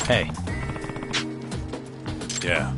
Hey. Yeah.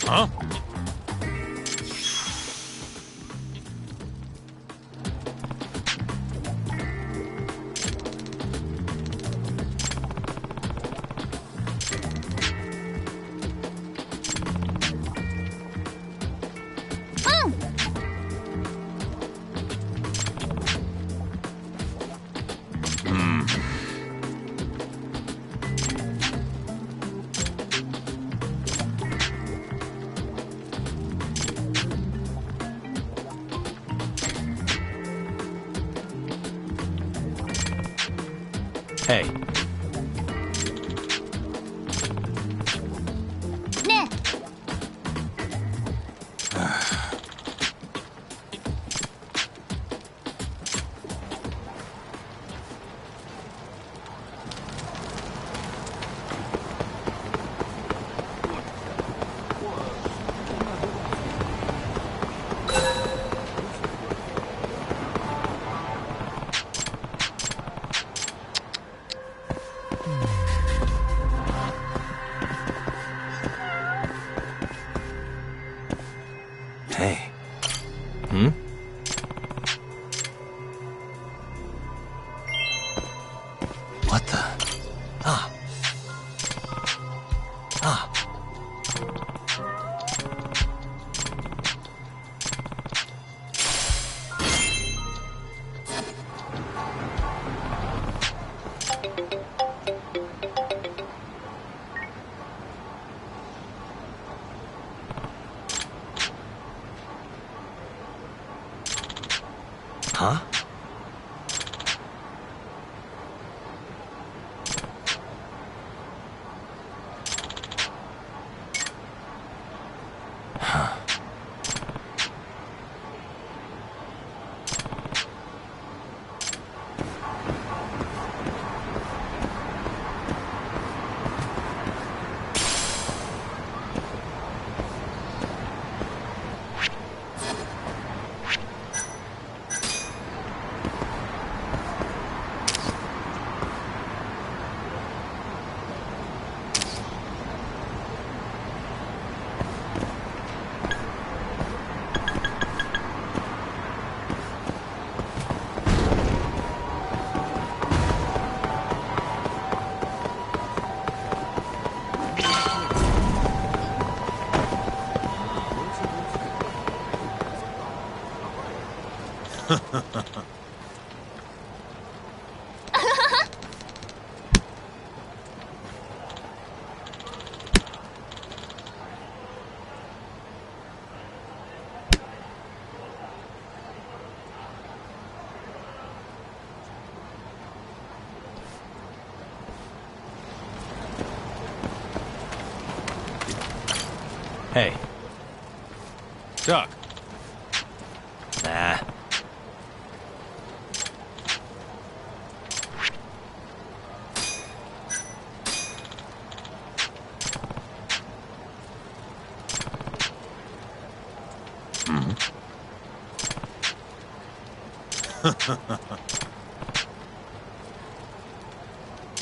Huh? Hey. Ne. Hey. Hmm? What the? Ah. Ah. Huh? Hey. Duck. Nah.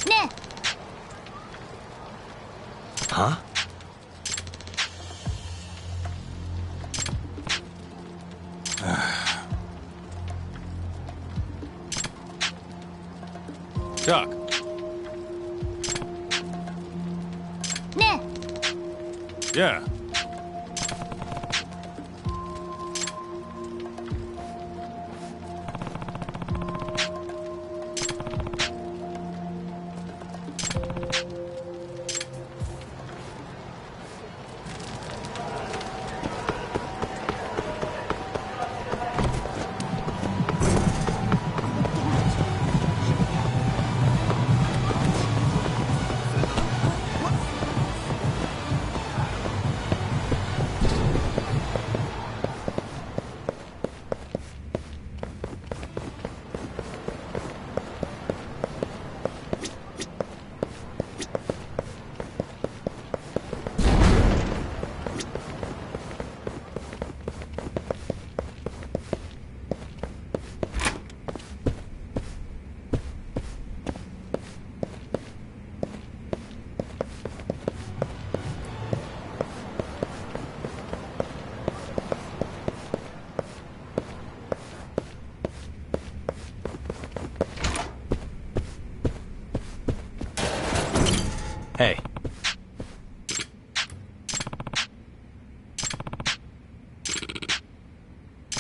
Ne. Huh? Duck. Ne. Yeah.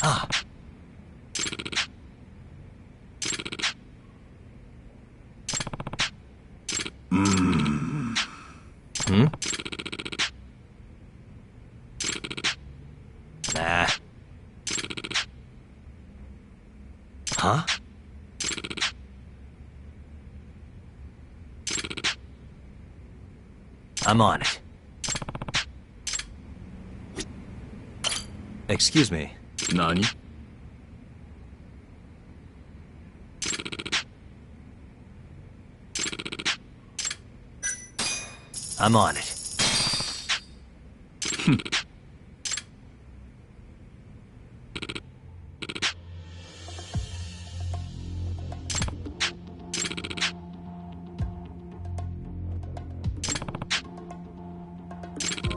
Ah. Hmm? Nah. Huh? I'm on it. Excuse me. 何？ I'm on it.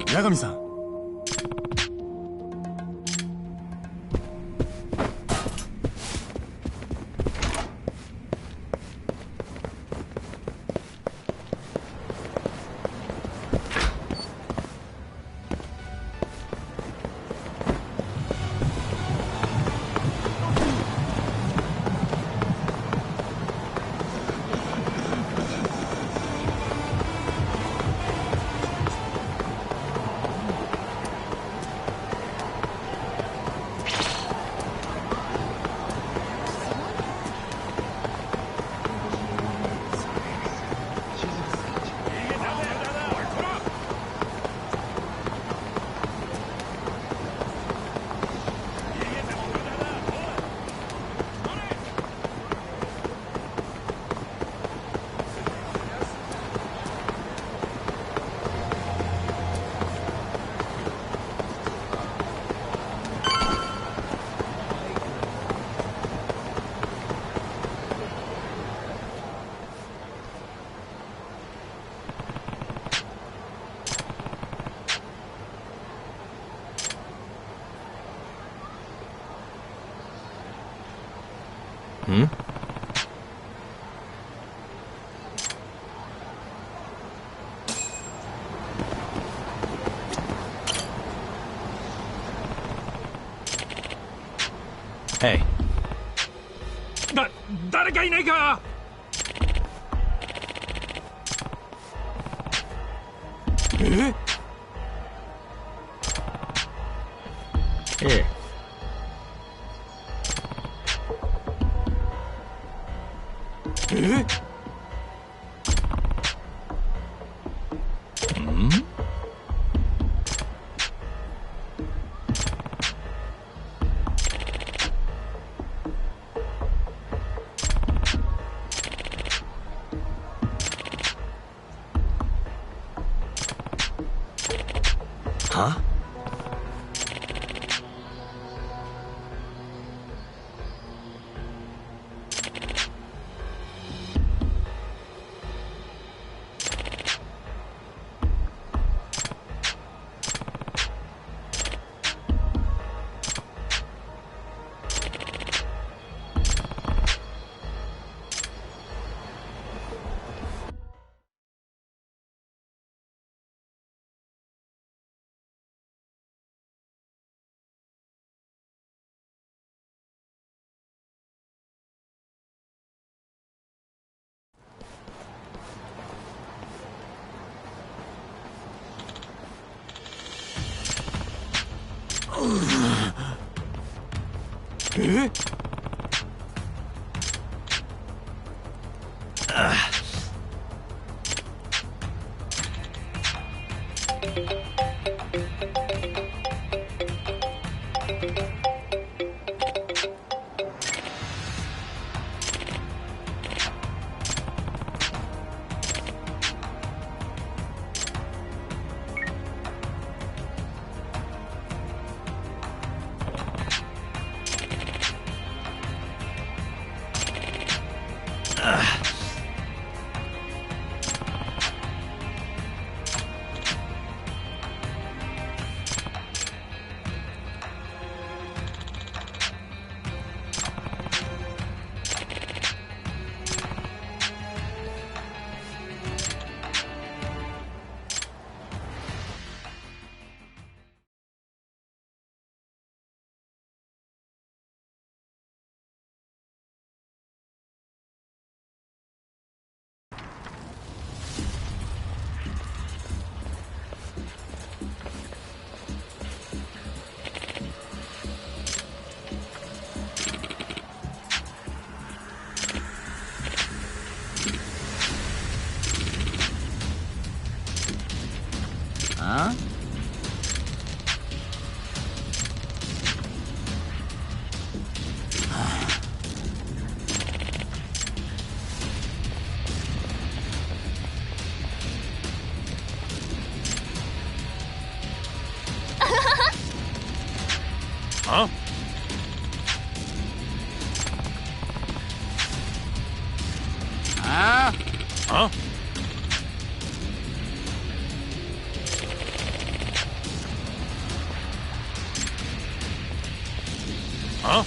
Yagami-san. Hmm? Hey. 誰かいないか。え？ええ。え？ん？Huh? Eh? Huh? Huh? Huh?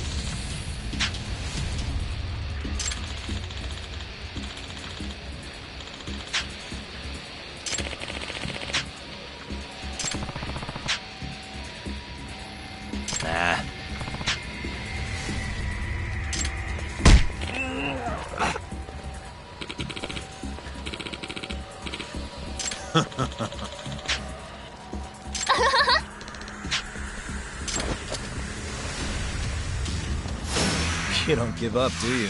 Nah. You don't give up, do you?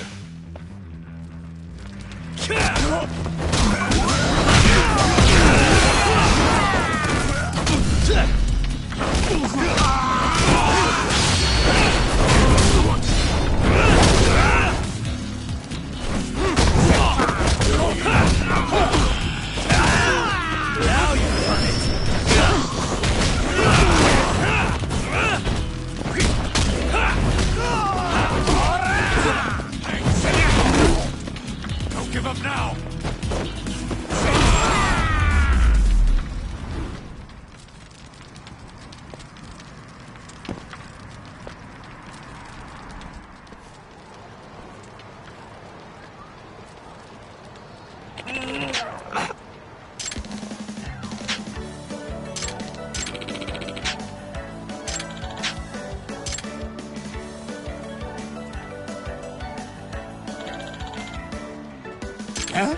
Don't give up now! Huh?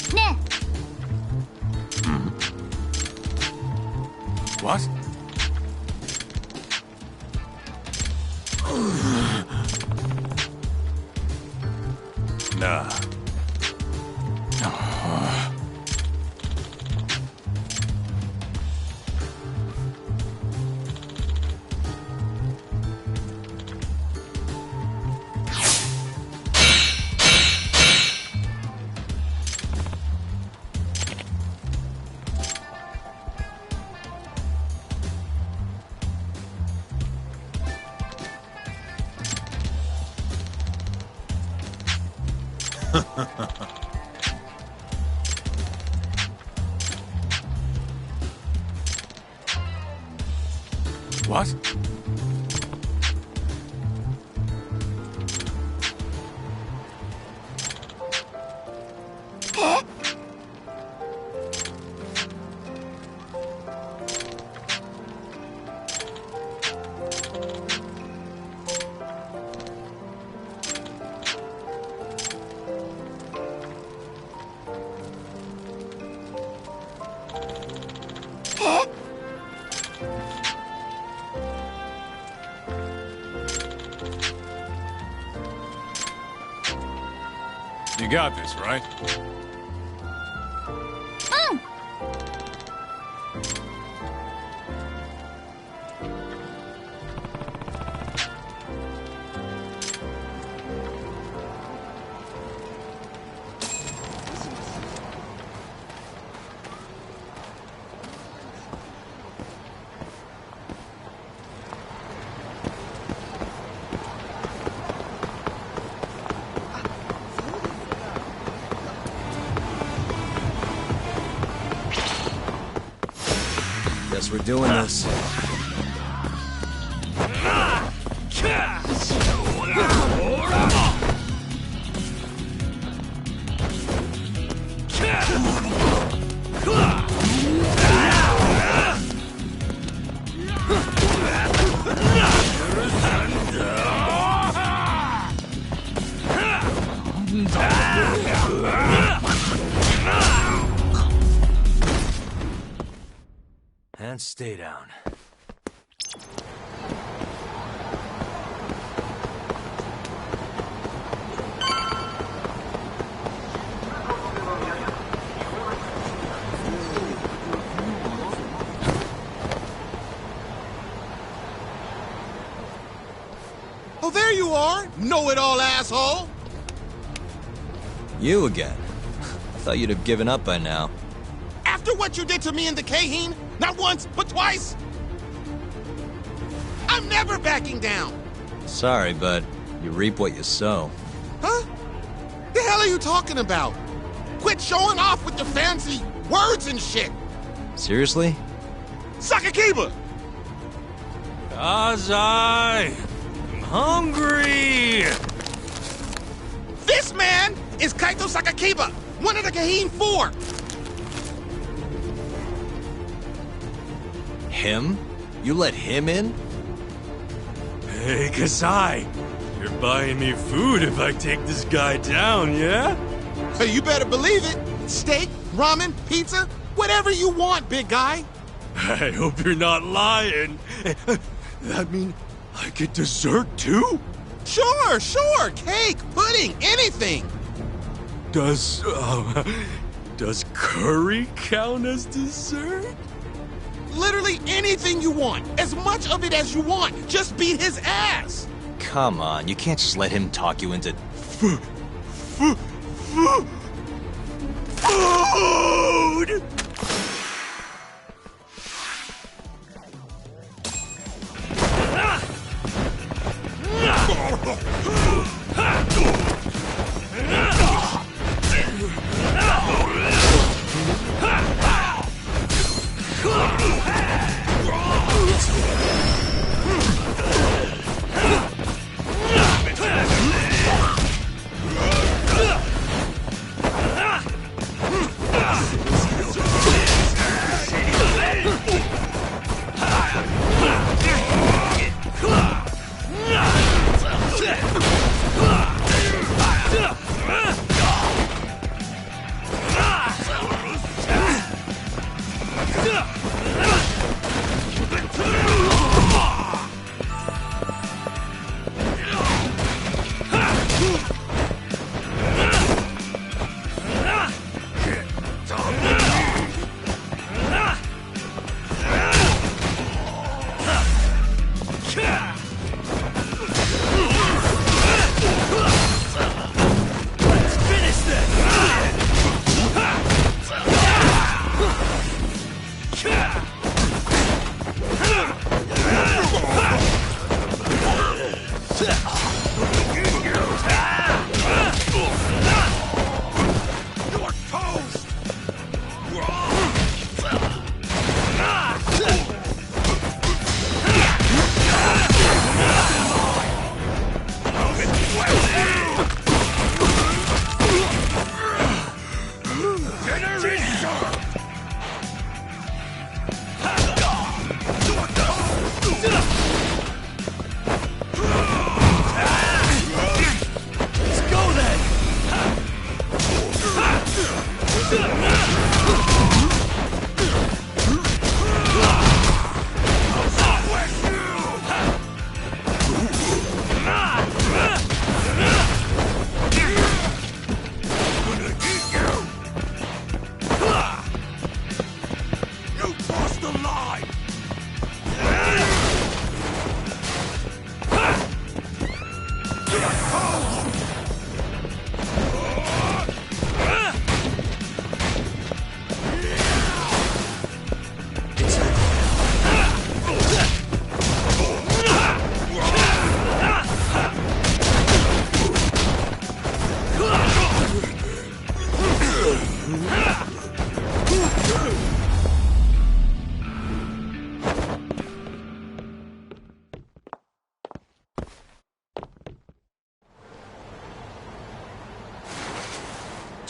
네, What? Nah. What? You got this, right? 응. Guess we're doing this. And stay down. Oh, there you are, know-it-all asshole! You again. I thought you'd have given up by now. After what you did to me in the Kaheen, not once, but twice, I'm never backing down! Sorry, but you reap what you sow. Huh? The hell are you talking about? Quit showing off with your fancy words and shit! Seriously? Sakakiba! Kazai! I'm hungry! This man is Kaito Sakakiba, one of the Kaheen 4! Him? You let him in? Hey, Kazai! You're buying me food if I take this guy down, yeah? Hey, you better believe it! Steak, ramen, pizza, whatever you want, big guy! I hope you're not lying. That mean I get dessert too? Sure, sure! Cake, pudding, anything! Does curry count as dessert? Literally anything you want, as much of it as you want. Just beat his ass! Come on, you can't just let him talk you into... Food!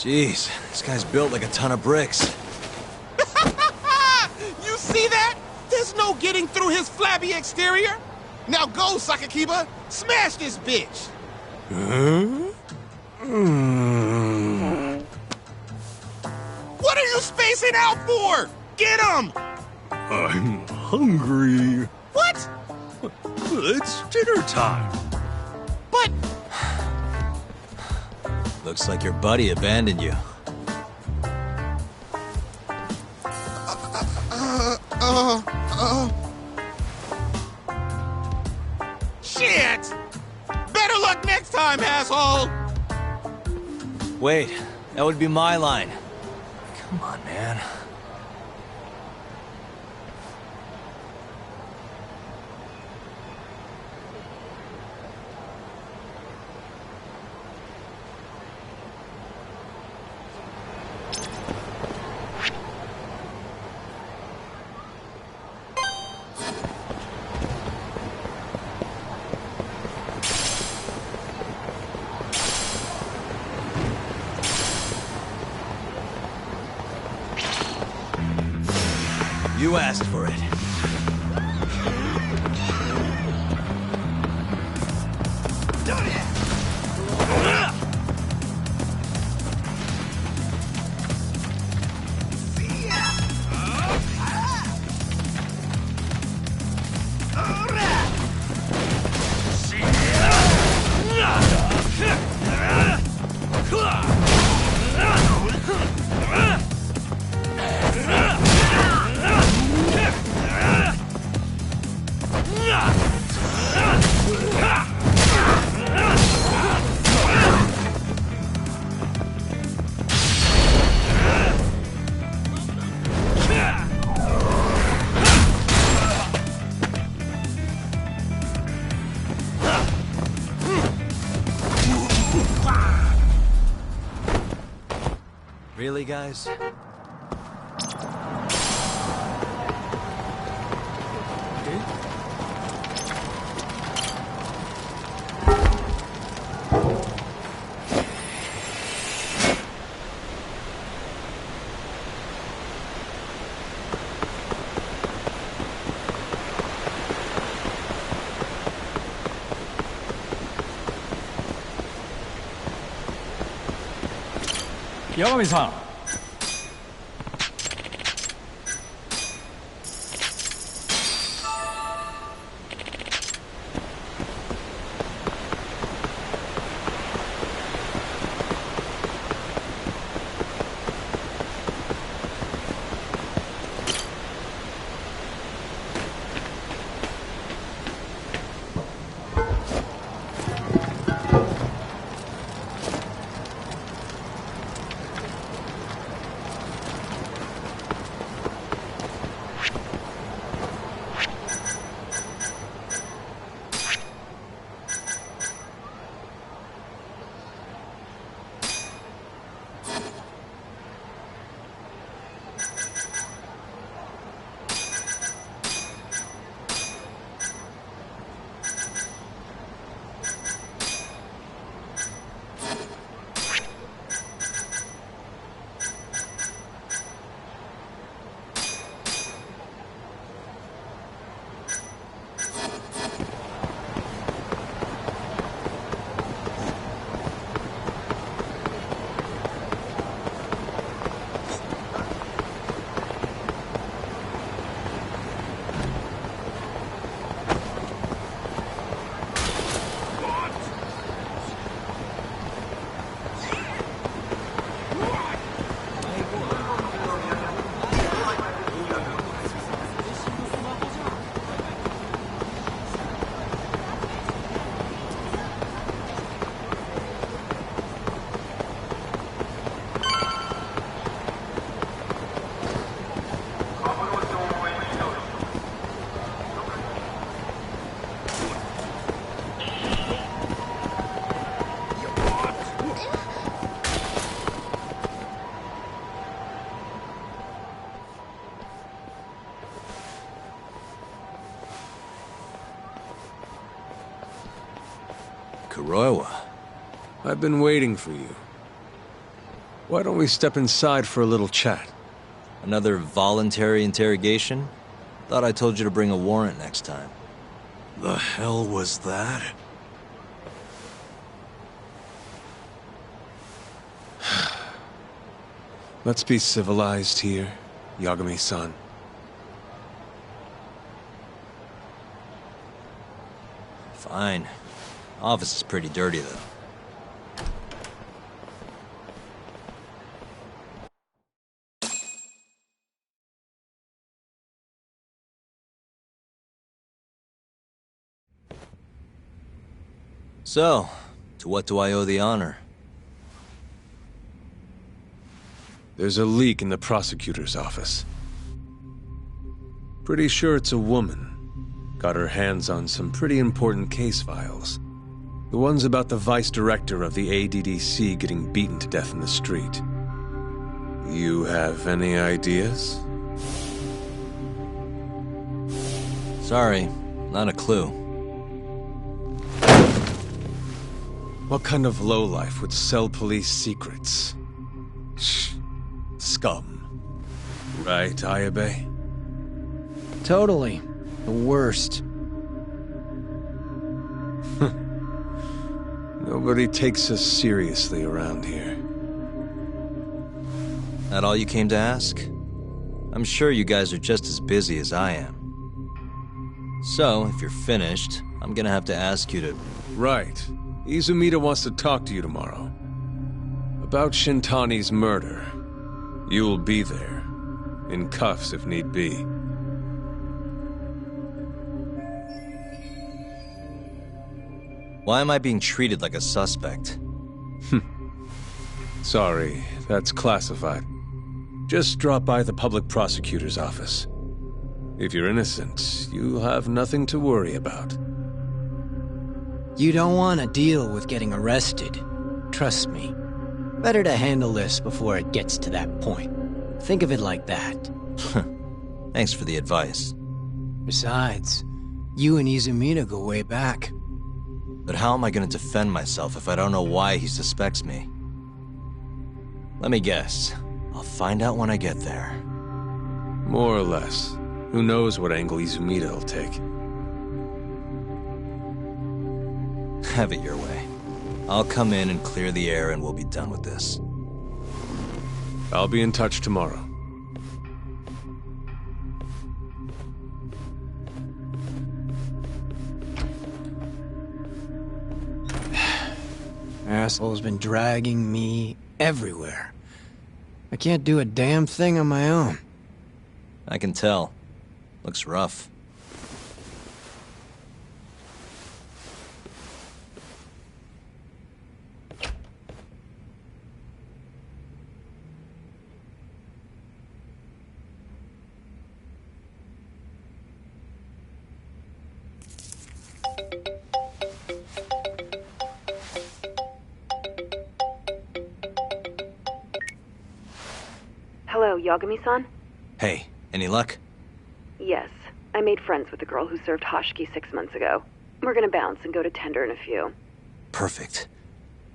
Jeez, this guy's built like a ton of bricks. You see that? There's no getting through his flabby exterior. Now go, Sakakiba. Smash this bitch. What are you spacing out for? Get him! I'm hungry. What? It's dinner time. But Looks like your buddy abandoned you. shit! Better luck next time, asshole! Wait, that would be my line. Come on, man. You asked for it. Really, guys? 야가미-san. Kuroiwa. I've been waiting for you. Why don't we step inside for a little chat? Another voluntary interrogation? Thought I told you to bring a warrant next time. The hell was that? Let's be civilized here, Yagami-san. Fine. Office is pretty dirty, though. So, to what do I owe the honor? There's a leak in the prosecutor's office. Pretty sure it's a woman. Got her hands on some pretty important case files. The ones about the vice director of the ADDC getting beaten to death in the street. You have any ideas? Sorry, not a clue. What kind of lowlife would sell police secrets? Shh. Scum. Right, Ayabe? Totally. The worst. Nobody takes us seriously around here. That all you came to ask? I'm sure you guys are just as busy as I am. So, if you're finished, I'm gonna have to ask you to... Right. Izumida wants to talk to you tomorrow. About Shintani's murder. You'll be there. In cuffs if need be. Why am I being treated like a suspect? Sorry, that's classified. Just drop by the public prosecutor's office. If you're innocent, you'll have nothing to worry about. You don't want to deal with getting arrested. Trust me. Better to handle this before it gets to that point. Think of it like that. Thanks for the advice. Besides, you and Izumida go way back. But how am I gonna defend myself if I don't know why he suspects me? Let me guess. I'll find out when I get there. More or less. Who knows what angle Izumida will take. Have it your way. I'll come in and clear the air and we'll be done with this. I'll be in touch tomorrow. Asshole's been dragging me everywhere. I can't do a damn thing on my own. I can tell. Looks rough. Hello, Yagami-san? Hey, any luck? Yes. I made friends with the girl who served Hoshiki 6 months ago. We're gonna bounce and go to Tender in a few. Perfect.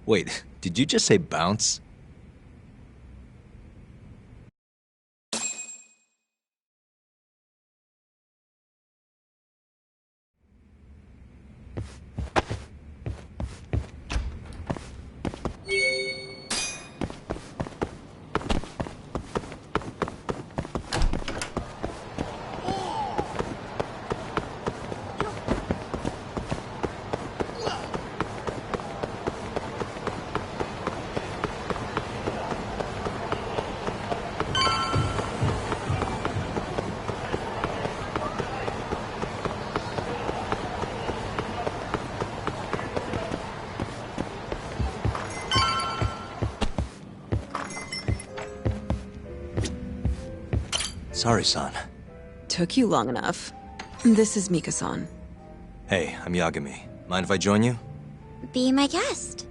Wait, did you just say bounce? Sorry, son. Took you long enough. This is Mika-san. Hey, I'm Yagami. Mind if I join you? Be my guest.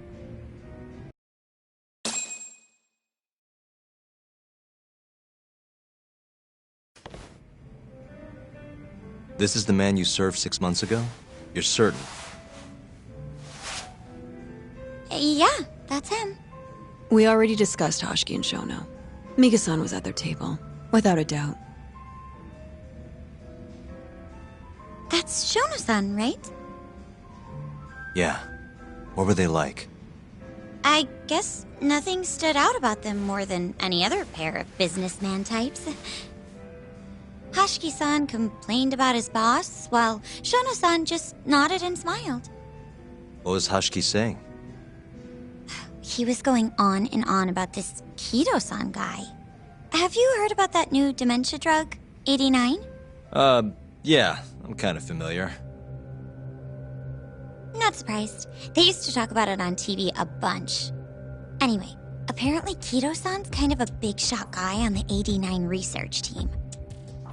This is the man you served 6 months ago? You're certain? Yeah, that's him. We already discussed Hoshiki and Shono. Mika-san was at their table, without a doubt. That's Shono-san, right? Yeah. What were they like? I guess nothing stood out about them more than any other pair of businessman types. Hoshiki-san complained about his boss, while Shono-san just nodded and smiled. What was Hashiki saying? He was going on and on about this Kido-san guy. Have you heard about that new dementia drug, 89? Yeah, I'm kind of familiar. Not surprised. They used to talk about it on TV a bunch. Anyway, apparently Kido-san's kind of a big shot guy on the 89 research team.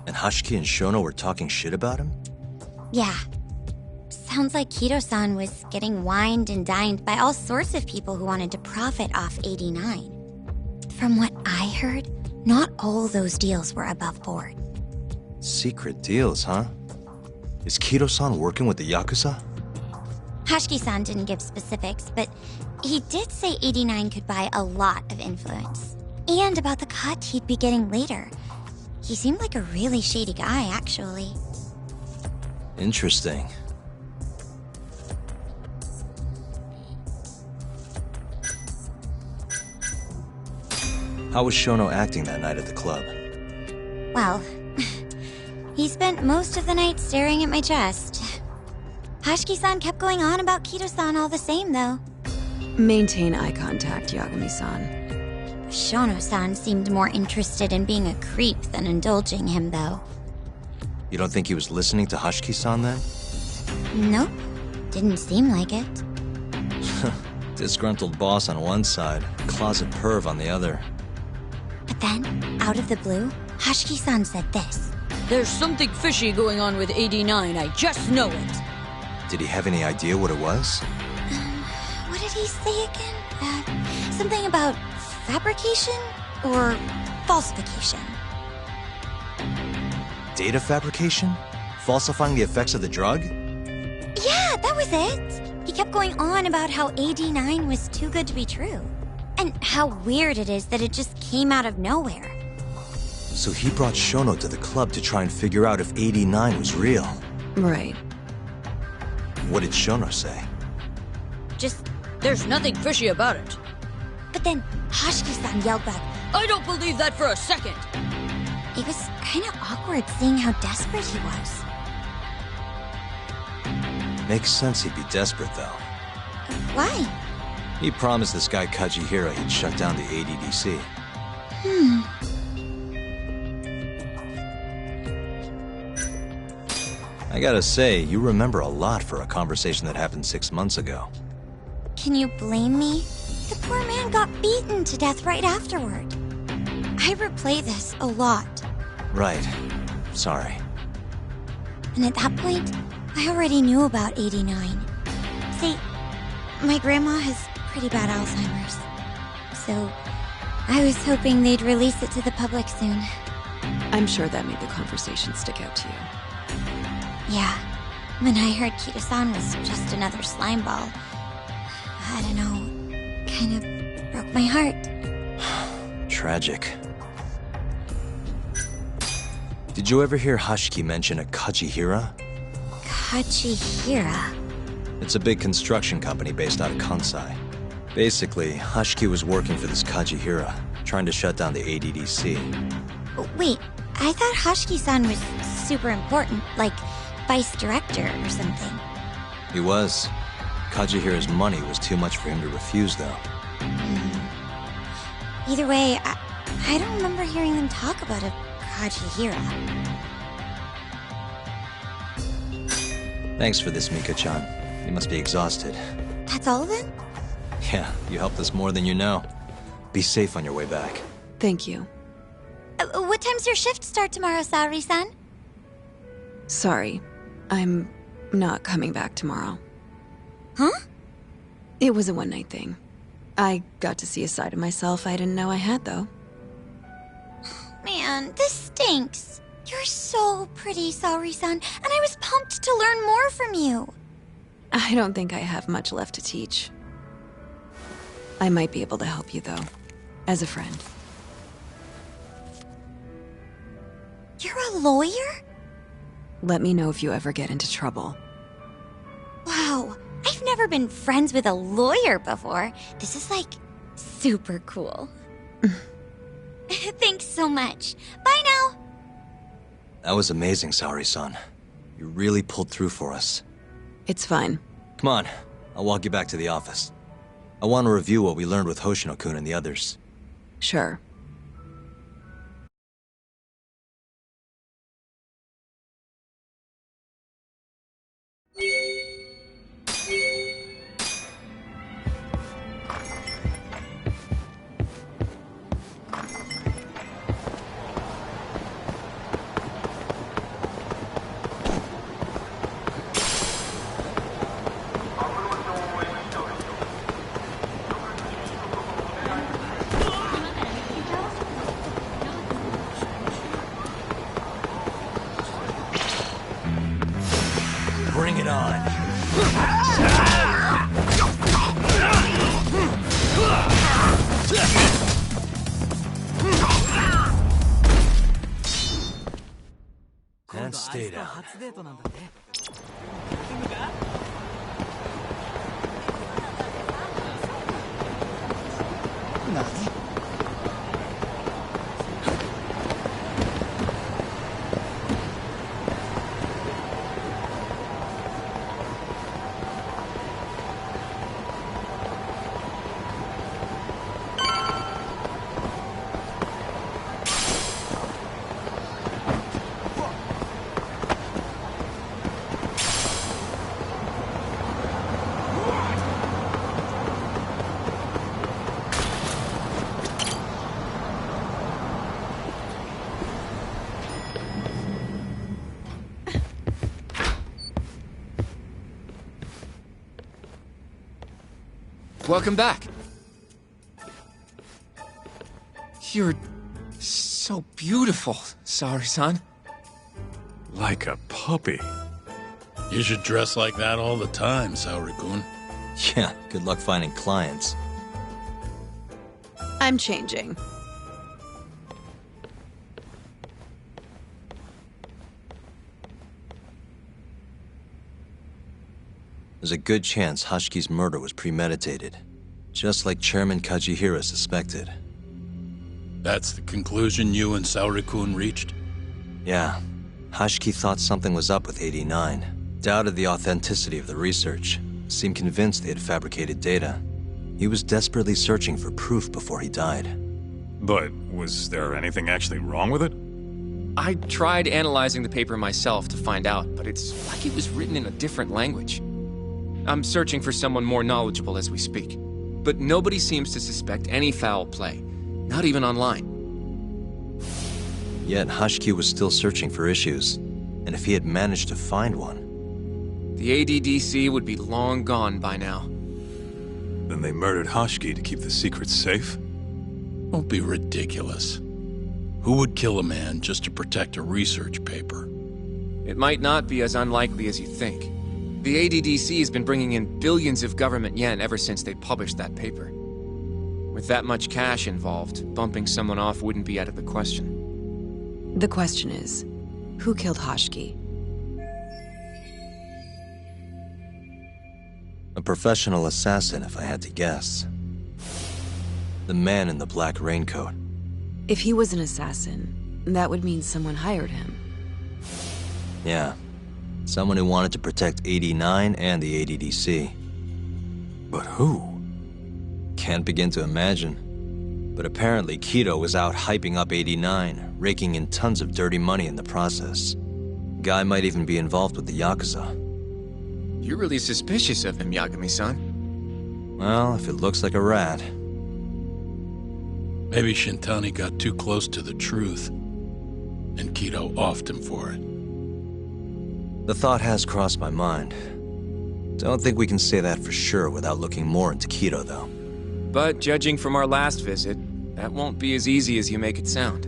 And Hashiki and Shono were talking shit about him? Yeah. Sounds like Kido-san was getting wined and dined by all sorts of people who wanted to profit off 89. From what I heard, not all those deals were above board. Secret deals, huh? Is Kido-san working with the Yakuza? Hashiki-san didn't give specifics, but he did say 89 could buy a lot of influence. And about the cut he'd be getting later. He seemed like a really shady guy, actually. Interesting. How was Shono acting that night at the club? Well, he spent most of the night staring at my chest. Hashiki-san kept going on about Kido-san all the same, though. Maintain eye contact, Yagami-san. Shono-san seemed more interested in being a creep than indulging him, though. You don't think he was listening to Hashiki-san then? Nope. Didn't seem like it. Disgruntled boss on one side, closet perv on the other. But then, out of the blue, Hashiki-san said this. There's something fishy going on with 89, I just know it. Did he have any idea what it was? What did he say again? Something about fabrication or falsification? Data fabrication? Falsifying the effects of the drug? Yeah, that was it. He kept going on about how 89 was too good to be true. And how weird it is that it just came out of nowhere. So he brought Shono to the club to try and figure out if 89 was real. Right. What did Shono say? Just, there's nothing fishy about it. But then Hashiki-san yelled back, I don't believe that for a second. It was kind of awkward seeing how desperate he was. Makes sense he'd be desperate, though. Why? He promised this guy Kajihira he'd shut down the ADDC. I gotta say, you remember a lot for a conversation that happened 6 months ago. Can you blame me? The poor man got beaten to death right afterward. I replay this a lot. Right. Sorry. And at that point, I already knew about 89. See, my grandma has pretty bad Alzheimer's. So, I was hoping they'd release it to the public soon. I'm sure that made the conversation stick out to you. Yeah. When I heard Kido-san was just another slime ball, I don't know, kind of broke my heart. Tragic. Did you ever hear Hashiki mention a Kajihira? Kajihira? It's a big construction company based out of Kansai. Basically, Hashiki was working for this Kajihira, trying to shut down the ADDC. Wait, I thought Hashiki-san was super important, like vice director or something. He was. Kajihira's money was too much for him to refuse, though. Either way, I don't remember hearing them talk about a Kajihira. Thanks for this, Mika-chan. You must be exhausted. That's all then? Yeah, you helped us more than you know. Be safe on your way back. Thank you. What time's your shift start tomorrow, Saori-san? Sorry. I'm not coming back tomorrow. Huh? It was a one-night thing. I got to see a side of myself I didn't know I had, though. Man, this stinks. You're so pretty, Saori-san, and I was pumped to learn more from you. I don't think I have much left to teach. I might be able to help you, though. As a friend. You're a lawyer? Let me know if you ever get into trouble. Wow, I've never been friends with a lawyer before. This is, like, super cool. Thanks so much. Bye now. That was amazing, Saori-san. You really pulled through for us. It's fine. Come on, I'll walk you back to the office. I want to review what we learned with Hoshino-kun and the others. Sure. Bring it on. And stay down. Welcome back. You're so beautiful, Saori-san. Like a puppy. You should dress like that all the time, Saori-kun. Yeah, good luck finding clients. I'm changing. There's a good chance Hashiki's murder was premeditated, just like Chairman Kajihira suspected. That's the conclusion you and Saori-kun reached? Yeah. Hashiki thought something was up with 89, doubted the authenticity of the research, seemed convinced they had fabricated data. He was desperately searching for proof before he died. But was there anything actually wrong with it? I tried analyzing the paper myself to find out, but it's like it was written in a different language. I'm searching for someone more knowledgeable as we speak, but nobody seems to suspect any foul play, not even online. Yet Hashiki was still searching for issues, and if he had managed to find one... The ADDC would be long gone by now. Then they murdered Hashiki to keep the secret safe? Don't be ridiculous. Who would kill a man just to protect a research paper? It might not be as unlikely as you think. The ADDC has been bringing in billions of government yen ever since they published that paper. With that much cash involved, bumping someone off wouldn't be out of the question. The question is, who killed Hashiki? A professional assassin, if I had to guess. The man in the black raincoat. If he was an assassin, that would mean someone hired him. Yeah. Someone who wanted to protect 89 and the ADDC. But who? Can't begin to imagine. But apparently Kido was out hyping up 89, raking in tons of dirty money in the process. Guy might even be involved with the Yakuza. You're really suspicious of him, Yagami-san. Well, if it looks like a rat. Maybe Shintani got too close to the truth, and Kido offed him for it. The thought has crossed my mind. Don't think we can say that for sure without looking more into Kido, though. But judging from our last visit, that won't be as easy as you make it sound.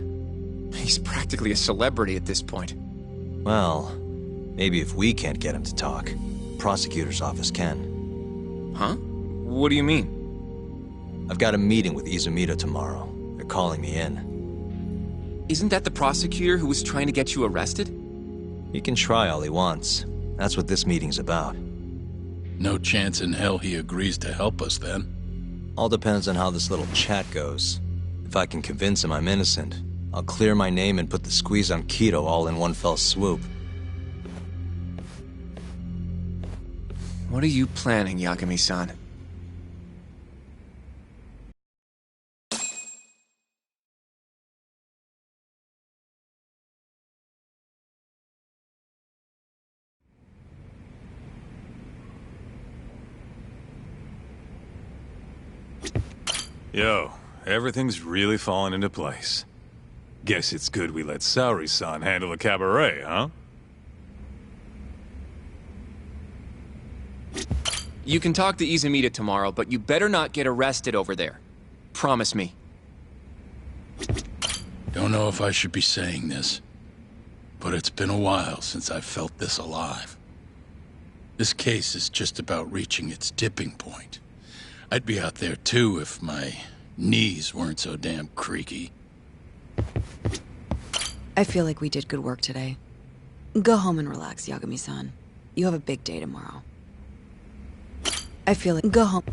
He's practically a celebrity at this point. Well, maybe if we can't get him to talk, prosecutor's office can. Huh? What do you mean? I've got a meeting with Izumida tomorrow. They're calling me in. Isn't that the prosecutor who was trying to get you arrested? He can try all he wants. That's what this meeting's about. No chance in hell he agrees to help us, then. All depends on how this little chat goes. If I can convince him I'm innocent, I'll clear my name and put the squeeze on Kido all in one fell swoop. What are you planning, Yagami-san? Yo, everything's really falling into place. Guess it's good we let Saori-san handle the cabaret, huh? You can talk to Izumida tomorrow, but you better not get arrested over there. Promise me. Don't know if I should be saying this, but it's been a while since I've felt this alive. This case is just about reaching its tipping point. I'd be out there too if my knees weren't so damn creaky. I feel like we did good work today. Go home and relax, Yagami-san. You have a big day tomorrow. I feel like... Go home.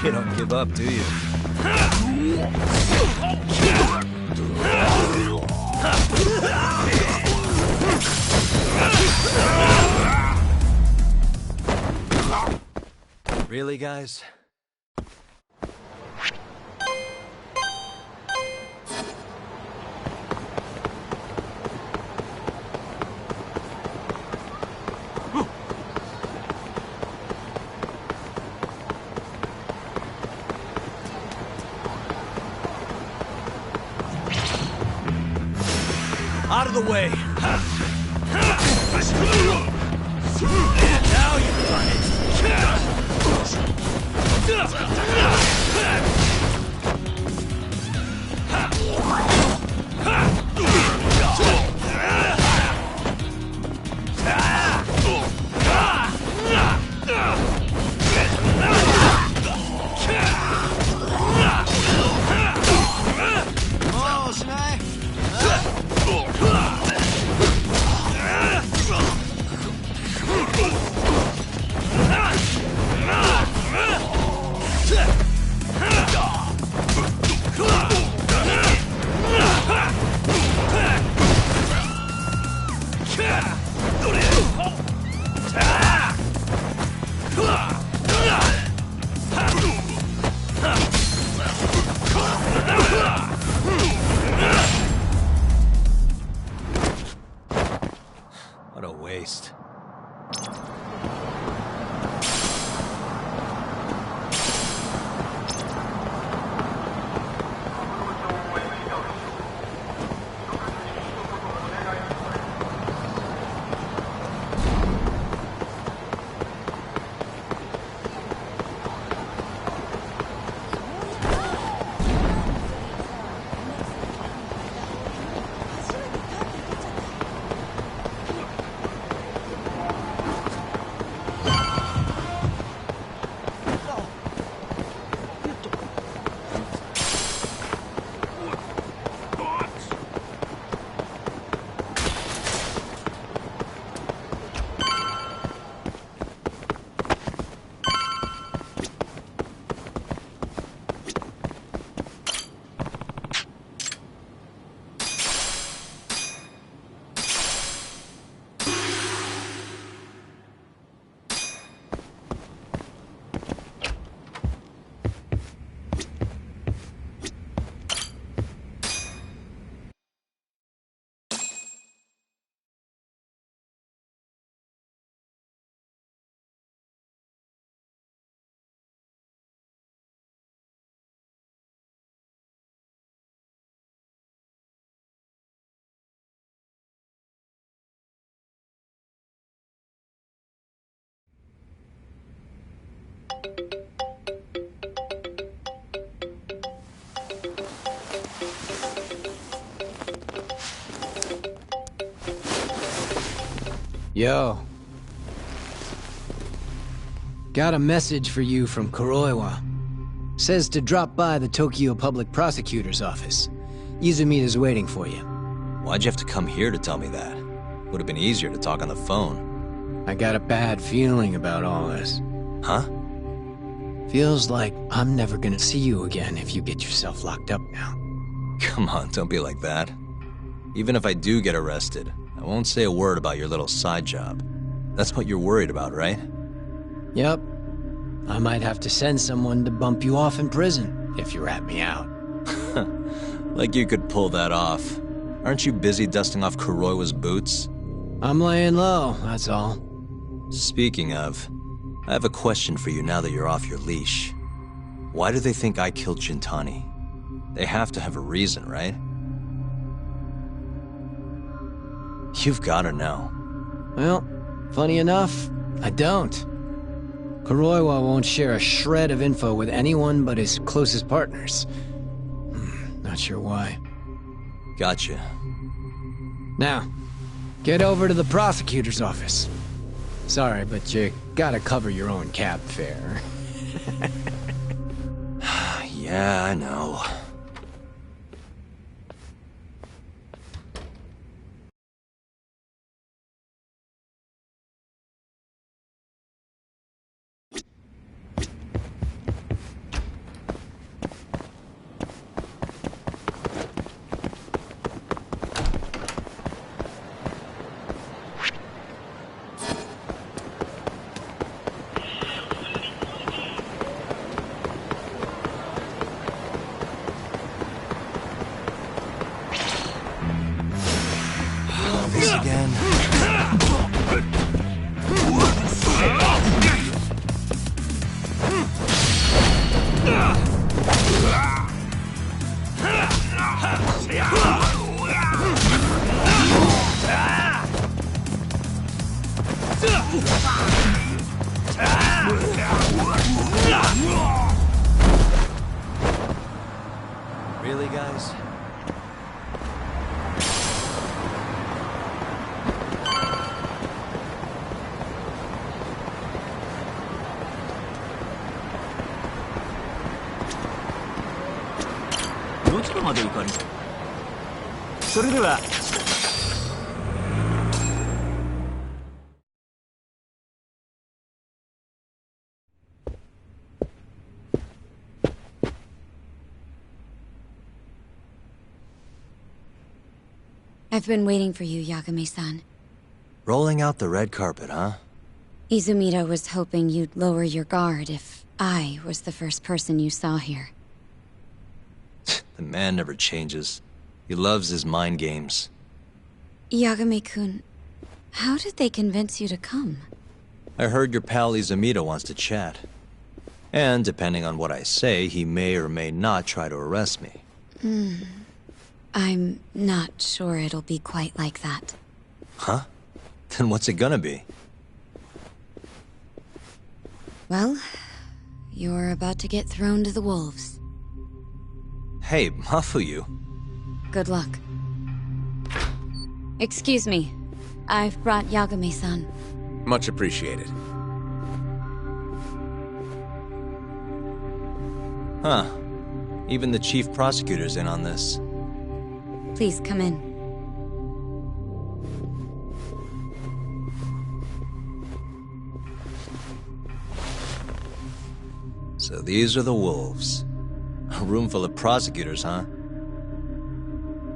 You don't give up, do you? Really, guys? Out of the way! Now you've done it! What a waste. Yo. Got a message for you from Kuroiwa. Says to drop by the Tokyo Public Prosecutor's office. Izumida's waiting for you. Why'd you have to come here to tell me that? Would have been easier to talk on the phone. I got a bad feeling about all this. Huh? Feels like I'm never gonna see you again if you get yourself locked up now. Come on, don't be like that. Even if I do get arrested, I won't say a word about your little side job. That's what you're worried about, right? Yep. I might have to send someone to bump you off in prison if you rat me out. Like you could pull that off. Aren't you busy dusting off Kuroiwa's boots? I'm laying low, that's all. Speaking of, I have a question for you now that you're off your leash. Why do they think I killed Jintani? They have to have a reason, right? You've gotta know. Well, funny enough, I don't. Kuroiwa won't share a shred of info with anyone but his closest partners. Not sure why. Gotcha. Now, get over to the prosecutor's office. Sorry, but you gotta cover your own cab fare. Yeah, I know. まで行かれる。それでは。I've been waiting for you, Yagami-san. Rolling out the red carpet, huh? Izumida was hoping you'd lower your guard if I was the first person you saw here. The man never changes. He loves his mind games. Yagami-kun, how did they convince you to come? I heard your pal Izumida wants to chat. And depending on what I say, he may or may not try to arrest me. I'm not sure it'll be quite like that. Huh? Then what's it gonna be? Well, you're about to get thrown to the wolves. Hey, Mafuyu. Good luck. Excuse me. I've brought Yagami-san. Much appreciated. Huh. Even the chief prosecutor's in on this. Please come in. So these are the wolves. A room full of prosecutors, huh?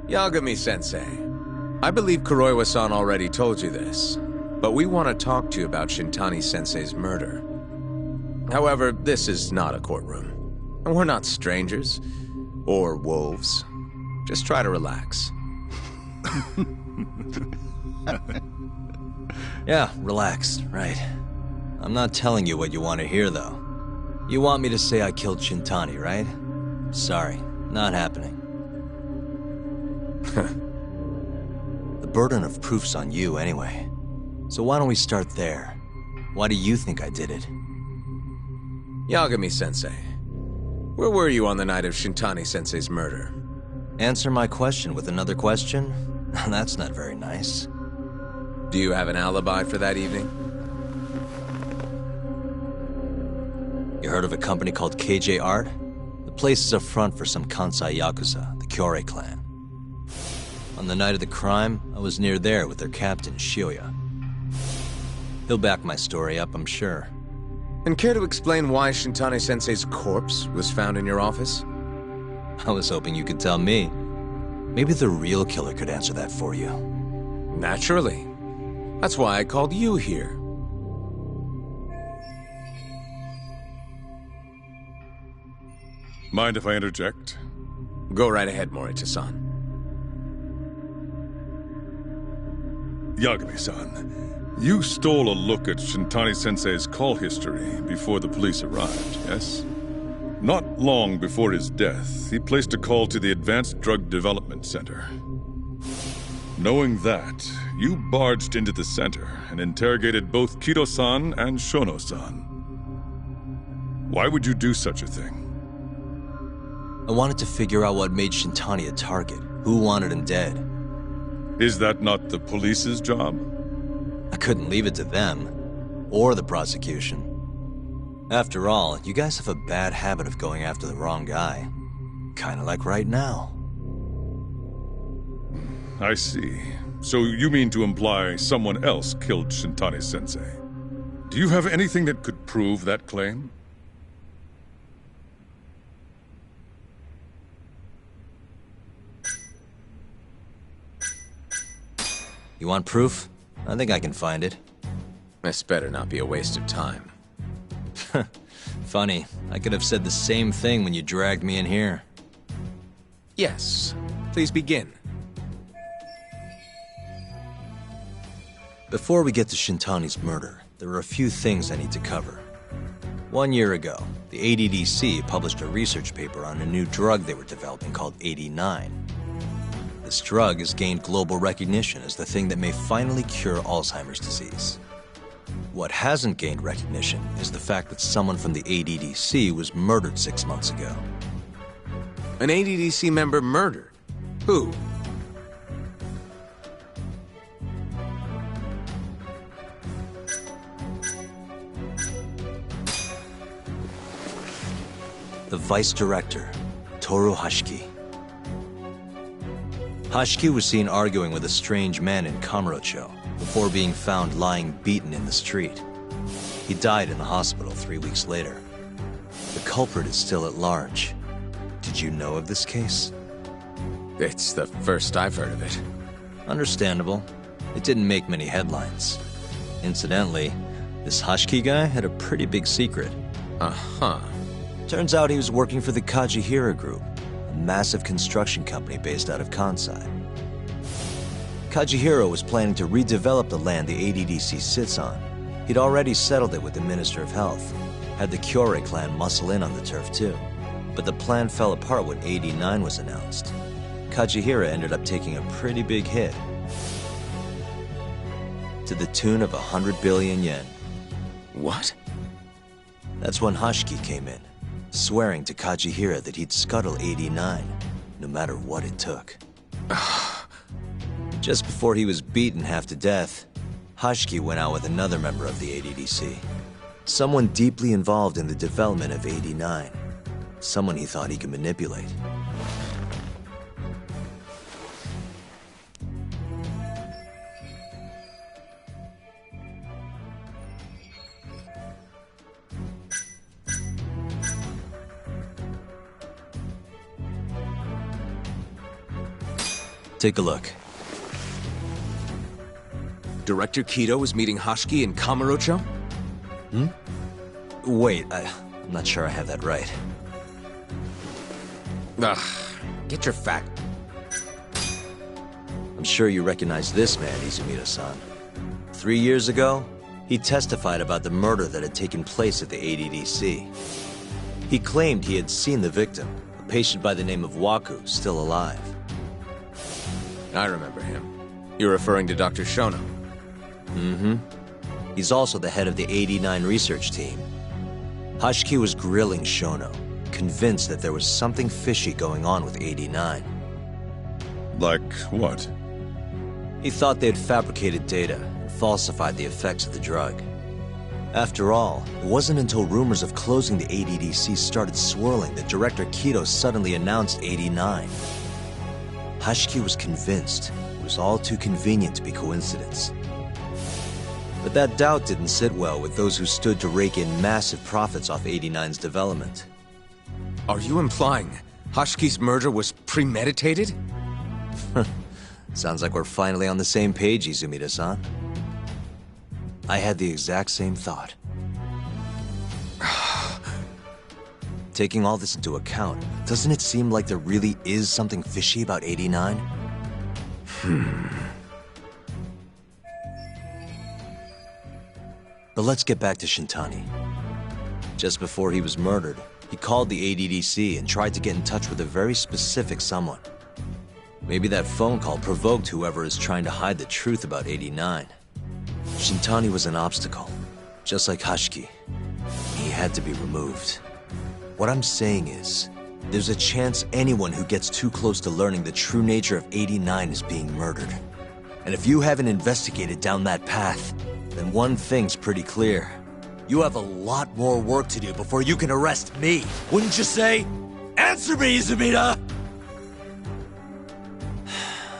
Yagami-sensei, I believe Kuroiwa-san already told you this, but we want to talk to you about Shintani-sensei's murder. However, this is not a courtroom, and we're not strangers, or wolves. Just try to relax. Yeah, relax, right. I'm not telling you what you want to hear, though. You want me to say I killed Shintani, right? Sorry, not happening. The burden of proof's on you, anyway. So why don't we start there? Why do you think I did it? Yagami-sensei, where were you on the night of Shintani-sensei's murder? Answer my question with another question? That's not very nice. Do you have an alibi for that evening? You heard of a company called KJ Art? The place is a front for some Kansai Yakuza, the Kyorei clan. On the night of the crime, I was near there with their captain, Shioya. He'll back my story up, I'm sure. And care to explain why Shintani-sensei's corpse was found in your office? I was hoping you could tell me. Maybe the real killer could answer that for you. Naturally. That's why I called you here. Mind if I interject? Go right ahead, Morita-san. Yagami-san, you stole a look at Shintani-sensei's call history before the police arrived, yes? Not long before his death, he placed a call to the Advanced Drug Development Center. Knowing that, you barged into the center and interrogated both Kido-san and Shono-san. Why would you do such a thing? I wanted to figure out what made Shintani a target, who wanted him dead. Is that not the police's job? I couldn't leave it to them, or the prosecution. After all, you guys have a bad habit of going after the wrong guy. Kinda like right now. I see. So you mean to imply someone else killed Shintani-sensei? Do you have anything that could prove that claim? You want proof? I think I can find it. This better not be a waste of time. Funny, I could have said the same thing when you dragged me in here. Yes, please begin. Before we get to Shintani's murder, there are a few things I need to cover. 1 year ago, the ADDC published a research paper on a new drug they were developing called 89. This drug has gained global recognition as the thing that may finally cure Alzheimer's disease. What hasn't gained recognition is the fact that someone from the ADDC was murdered 6 months ago. An ADDC member murdered? Who? The Vice Director, Toru Hashiki. Hashiki was seen arguing with a strange man in Kamurocho before being found lying beaten in the street. He died in the hospital 3 weeks later. The culprit is still at large. Did you know of this case? It's the first I've heard of it. Understandable. It didn't make many headlines. Incidentally, this Hashiki guy had a pretty big secret. Uh-huh. Turns out he was working for the Kajihira Group, a massive construction company based out of Kansai. Kajihira was planning to redevelop the land the ADDC sits on. He'd already settled it with the Minister of Health, had the Kyorei clan muscle in on the turf too. But the plan fell apart when 89 was announced. Kajihira ended up taking a pretty big hit, to the tune of 100 billion yen. What? That's when Hashiki came in, swearing to Kajihira that he'd scuttle 89, no matter what it took. Just before he was beaten half to death, Hashiki went out with another member of the ADDC. Someone deeply involved in the development of 89. Someone he thought he could manipulate. Take a look. Director Kido is meeting Hashiki in Kamurocho? Wait, I'm not sure I have that right. Ugh, get your fact. I'm sure you recognize this man, Izumida-san. 3 years ago, he testified about the murder that had taken place at the ADDC. He claimed he had seen the victim, a patient by the name of Waku, still alive. I remember him. You're referring to Dr. Shono? Mm-hmm. He's also the head of the 89 research team. Hashiki was grilling Shono, convinced that there was something fishy going on with 89. Like what? He thought they'd fabricated data and falsified the effects of the drug. After all, it wasn't until rumors of closing the ADDC started swirling that Director Kido suddenly announced 89. Hashiki was convinced it was all too convenient to be coincidence. But that doubt didn't sit well with those who stood to rake in massive profits off 89's development. Are you implying Hashiki's murder was premeditated? Sounds like we're finally on the same page, Izumida-san. I had the exact same thought. Taking all this into account, doesn't it seem like there really is something fishy about 89? But let's get back to Shintani. Just before he was murdered, he called the ADDC and tried to get in touch with a very specific someone. Maybe that phone call provoked whoever is trying to hide the truth about 89. Shintani was an obstacle, just like Hashiki. He had to be removed. What I'm saying is, there's a chance anyone who gets too close to learning the true nature of 89 is being murdered. And if you haven't investigated down that path, then one thing's pretty clear. You have a lot more work to do before you can arrest me, wouldn't you say? Answer me, Izumida!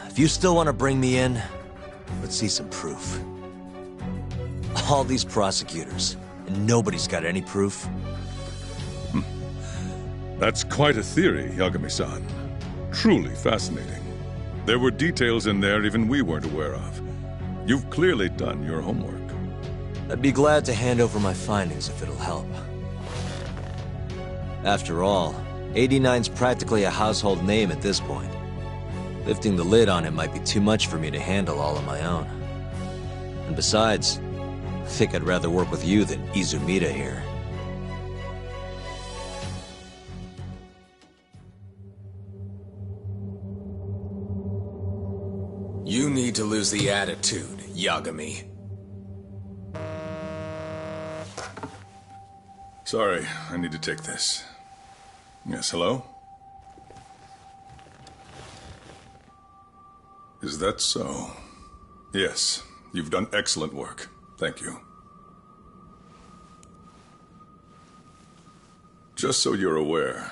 If you still want to bring me in, let's see some proof. All these prosecutors, and nobody's got any proof. That's quite a theory, Yagami-san. Truly fascinating. There were details in there even we weren't aware of. You've clearly done your homework. I'd be glad to hand over my findings if it'll help. After all, 89's practically a household name at this point. Lifting the lid on it might be too much for me to handle all on my own. And besides, I think I'd rather work with you than Izumida here. You need to lose the attitude, Yagami. Sorry, I need to take this. Yes, hello? Is that so? Yes, you've done excellent work. Thank you. Just so you're aware,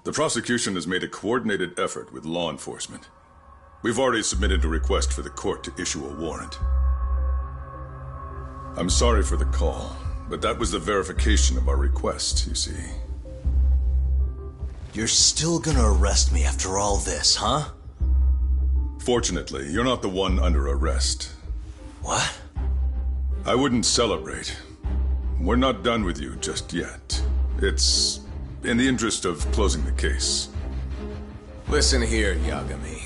the prosecution has made a coordinated effort with law enforcement. We've already submitted a request for the court to issue a warrant. I'm sorry for the call, but that was the verification of our request, you see. You're still gonna arrest me after all this, huh? Fortunately, you're not the one under arrest. What? I wouldn't celebrate. We're not done with you just yet. It's in the interest of closing the case. Listen here, Yagami.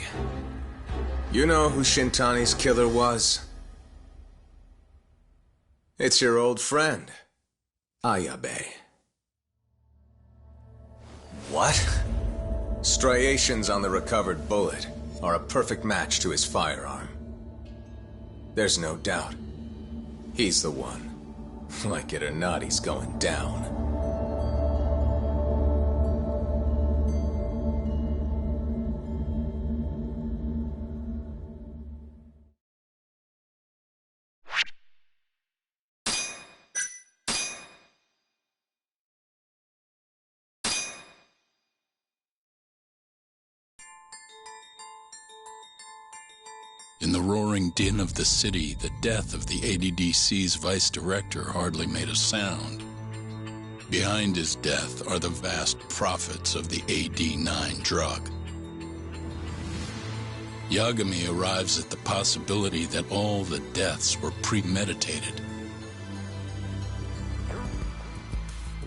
You know who Shintani's killer was? It's your old friend, Ayabe. What? Striations on the recovered bullet are a perfect match to his firearm. There's no doubt. He's the one. Like it or not, he's going down. In the roaring din of the city, the death of the ADDC's vice director hardly made a sound. Behind his death are the vast profits of the AD9 drug. Yagami arrives at the possibility that all the deaths were premeditated.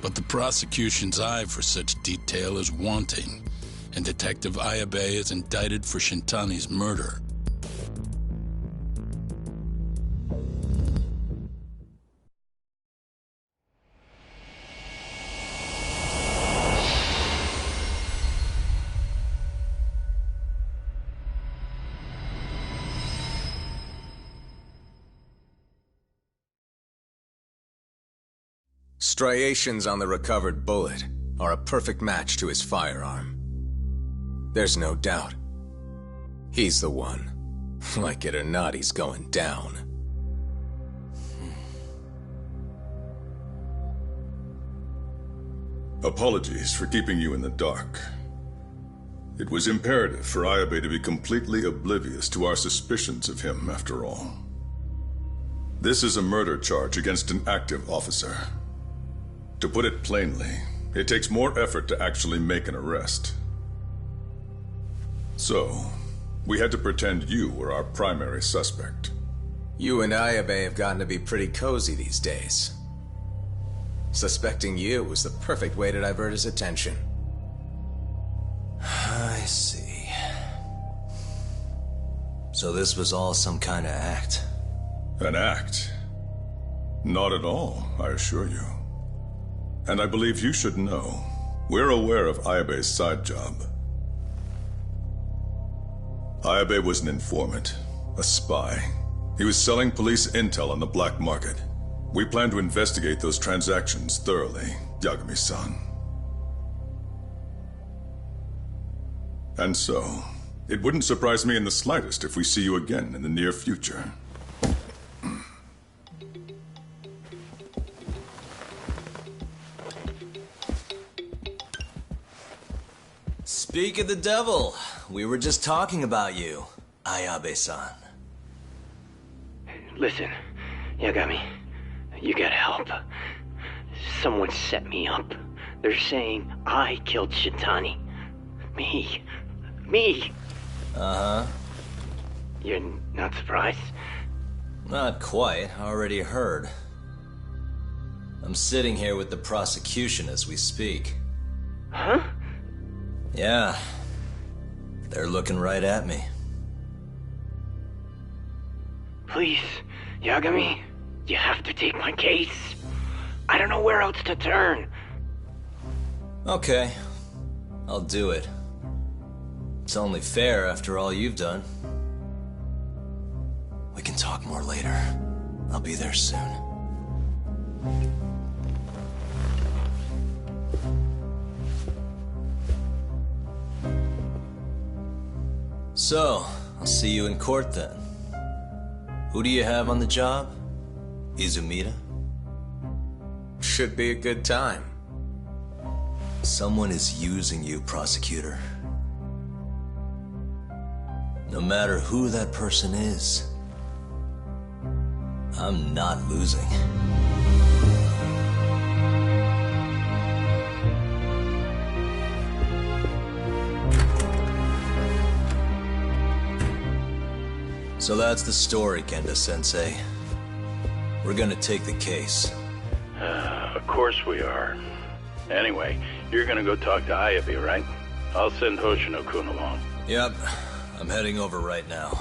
But the prosecution's eye for such detail is wanting, and Detective Ayabe is indicted for Shintani's murder. Striations on the recovered bullet are a perfect match to his firearm. There's no doubt. He's the one. Like it or not, he's going down. Apologies for keeping you in the dark. It was imperative for Ayabe to be completely oblivious to our suspicions of him, after all. This is a murder charge against an active officer. To put it plainly, it takes more effort to actually make an arrest. So, we had to pretend you were our primary suspect. You and Ayabe have gotten to be pretty cozy these days. Suspecting you was the perfect way to divert his attention. I see. So this was all some kind of act? An act? Not at all, I assure you. And I believe you should know. We're aware of Ayabe's side job. Ayabe was an informant, a spy. He was selling police intel on the black market. We plan to investigate those transactions thoroughly, Yagami-san. And so, it wouldn't surprise me in the slightest if we see you again in the near future. Speak of the devil, we were just talking about you, Ayabe-san. Listen, Yagami, you gotta help. Someone set me up. They're saying I killed Shintani. Me. Uh-huh. You're not surprised? Not quite, already heard. I'm sitting here with the prosecution as we speak. Huh? Yeah. They're looking right at me. Please, Yagami, you have to take my case. I don't know where else to turn. Okay. I'll do it. It's only fair after all you've done. We can talk more later. I'll be there soon. So, I'll see you in court then. Who do you have on the job? Izumida? Should be a good time. Someone is using you, prosecutor. No matter who that person is, I'm not losing. So that's the story, Kenda-sensei. We're gonna take the case. Of course we are. Anyway, you're gonna go talk to Ayabe, right? I'll send Hoshino-kun along. Yep, I'm heading over right now.